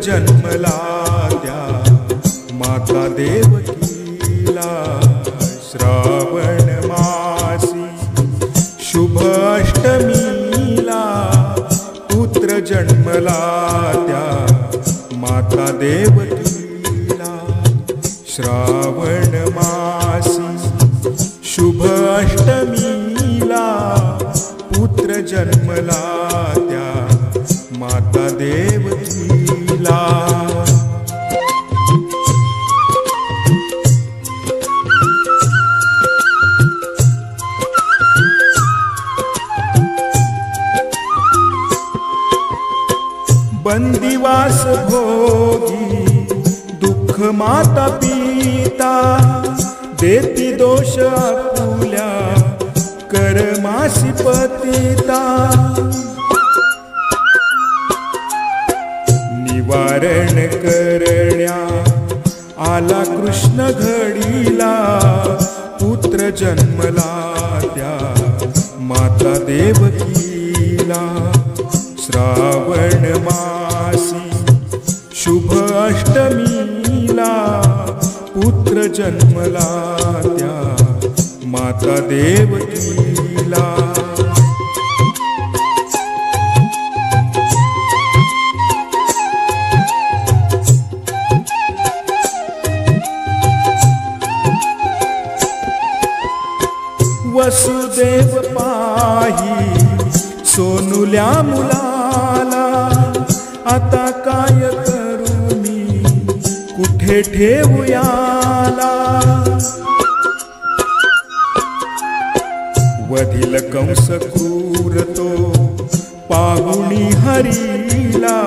जन्मला त्या माता देवकीला श्रावण मासी शुभ अष्टमीला पुत्र जन्मला त्या माता देवकीला श्रावण मासी शुभ अष्टमीला पुत्र जन्मला त्या माता देवकीला बंदिवास भोगी दुःख माता पिता देती दोष आपुल्या कर्मासी पतिता निवारण करण्या आला कृष्ण घडीला पुत्र जन्मला त्या माता देवकीला श्रावण मासी शुभ अष्टमीला पुत्र जन्मला त्या माता देवकीला वसुदेव पाही सोनुल्या मुलाला आता काय करू मी कुठे ठेवूयाला वधिल कंस क्रूर तो पाहुणी हरीला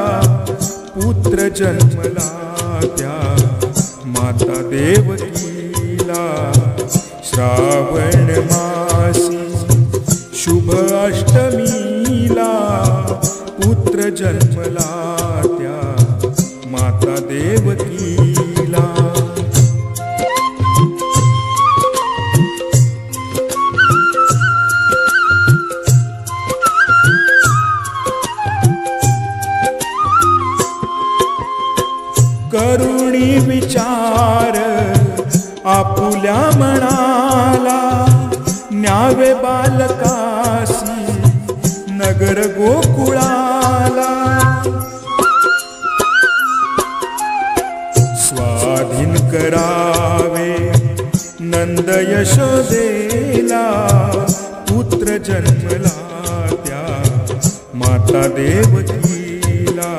पुत्र जन्मला त्या माता देवकीला श्रावण मासी शुभ अष्टमीला पुत्र जन्मला त्या माता देवकीला करुणी विचार आपुल्या मनाला न्यावे बालकासी नगर गोकुळाला स्वाधीन करावे नंद यशोदेला पुत्र जन्मला त्या माता देवकीला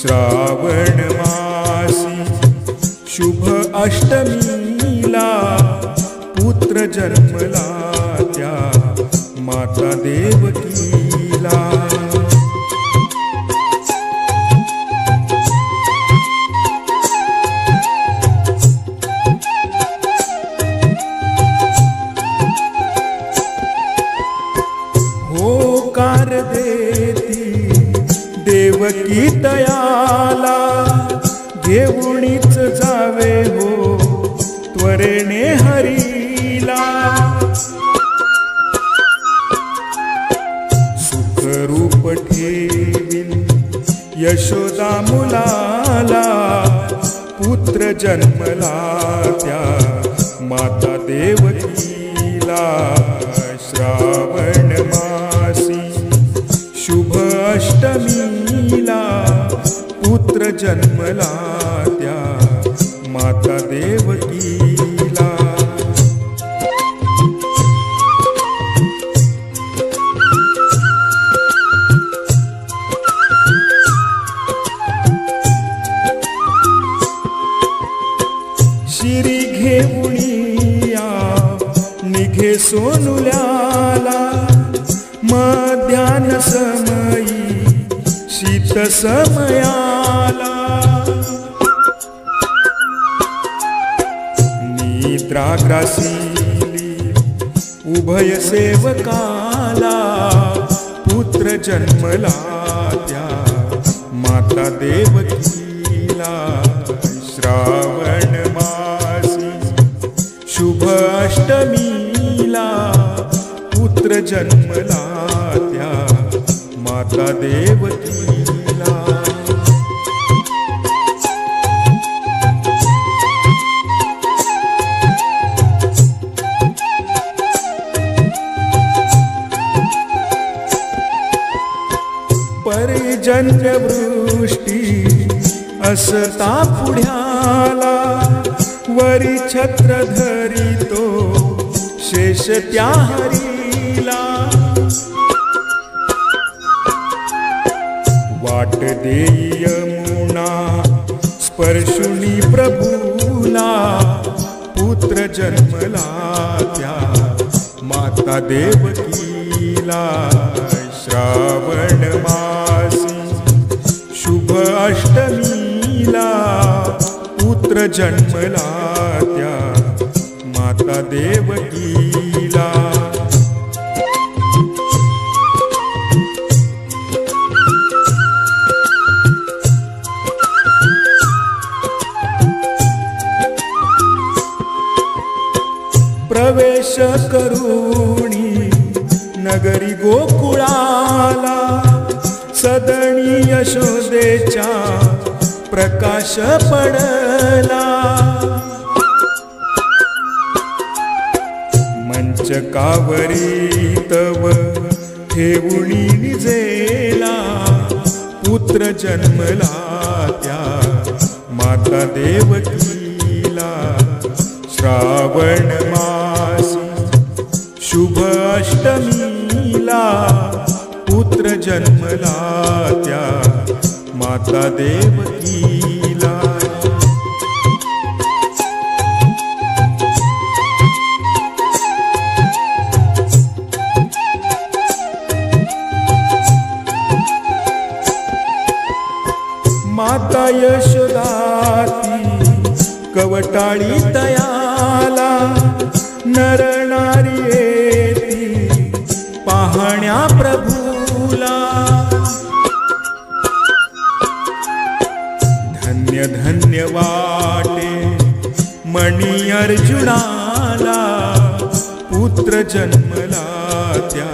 श्रावण मासी शुभ अष्टमीला पुत्र जन्मला त्या माता देवकीला होकार देती देवकी तयाला घेऊनीच जावे हो त्वरेने हरीला सुखरूप ठेवीन यशोदा मुलाला पुत्र जन्मला त्या माता देवकीला श्रावण मासी शुभ अष्टमीला पुत्र जन्मला त्या माता देवकीला शिरी घेऊनिया निघे सोनुल्याला मध्यान समयी शीत समयाला निद्राग्रासीली उभय सेवकाला पुत्र जन्मला त्या माता देवकीला श्रावण मासी शुभ अष्टमीला पुत्र जन्मला त्या माता देवकीला पर्जन्यवृष्टी असता पुढ्याला, वरी छत्र धरितो शेष त्या हरीला. वाट देई यमुना स्पर्शुनी प्रभूला, पुत्र जन्मला त्या माता देवकीला. श्रावण मासी शुभ अष्टमीला, पुत्र जन्मला त्या माता देवकीला. प्रवेश करुणी नगरी गोकुळाला, सदनी यशोदेच्या प्रकाश पडला. मंचकावरी तव ठेवुनी निजेला, पुत्र जन्मला त्या माता देवकीला. श्रावण मासी शुभ अष्टमीला, पुत्र जन्मला त्या माता देवकीला. माता यशोदाती कवटाळी तयाला, नर नारी येती पाहण्या प्रभूला. धन्य धन्य वाटे मणी अर्जुनाला, पुत्र जन्मला त्या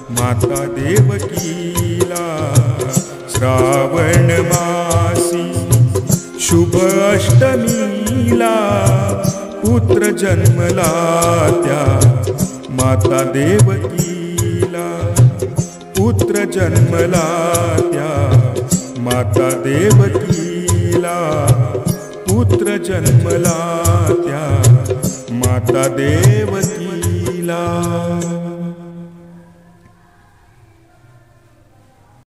माता देवकीला. श्रावण मासी शुभ अष्टमीला, पुत्र जन्मला त्या माता देवकीला. पुत्र जन्मला त्या माता देवकीला. पुत्र जन्मला त्या माता देवकीला.